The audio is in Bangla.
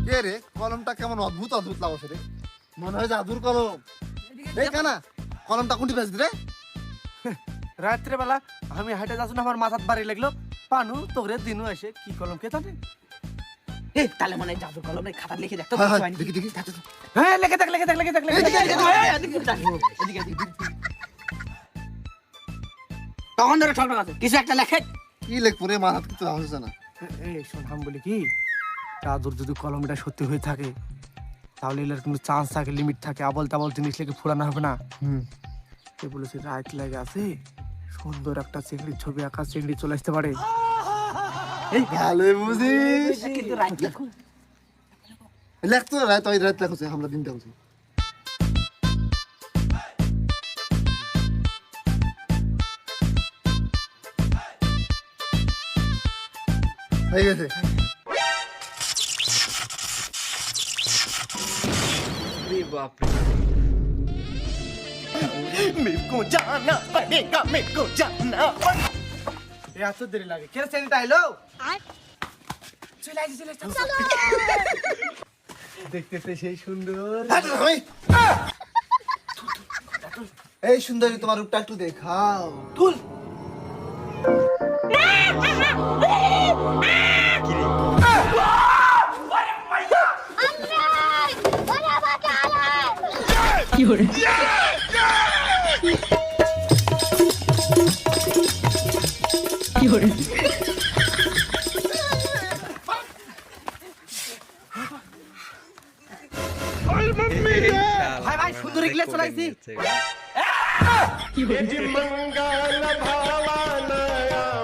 কে রে কলমটা কেমন অদ্ভুত অদ্ভুত লাগছে রে, মনে হয় জাদুর কলম। এই কানা কলমটা কোনটি বেচবি রে? রাত্রে বেলা আমি হাইটে যাচ্ছি না, আমার মাথার বাড়ি লাগলো পানু তোরে দিনু এসে কি কলম কে জানে। তাহলে মানে জাদুর কলম খাতা লিখে দেখ তো। দেখি দেখি হ্যাঁ লিখে দেখ লিখে দেখ লিখে দেখ তখন ধরে ঠকঠক আছে কিছু একটা লেখে। কি লিখবো রে, মাথা কিছু আসছে না। এই শোন আমি বলি কি, জাদুর যদি কলমটা সত্যি হয়ে থাকে তাহলে এর কিন্তু চান্স থাকে, লিমিট থাকে, আবল তাবল জিনিস লিখে ফুরানো হবে না। কে বলেছে রাইট লাগে আছে সুন্দর একটা চিংড়ির ছবি আঁকা, চিংড়ি চলে আসতে পারে। ভালো বুঝিস, কিন্তু রাইট লেখো। লেখতো রাত ওই রাত লেখছে, আমরা দিনটা বুঝি। হয়ে গেছে। মেরকো জানা পড়েগা, মেরকো জানা পড়েগা। এত দেরি লাগে কে সেটা আইলো? চলে আইছে চলে আইছে, দেখতে সেই সুন্দর। এই সুন্দরী তোমার রূপটা একটু দেখাও। তুল কি হরে কি হরে ভাই ভাই সুন্দরী গ্লাস চলাইছি। কি হরে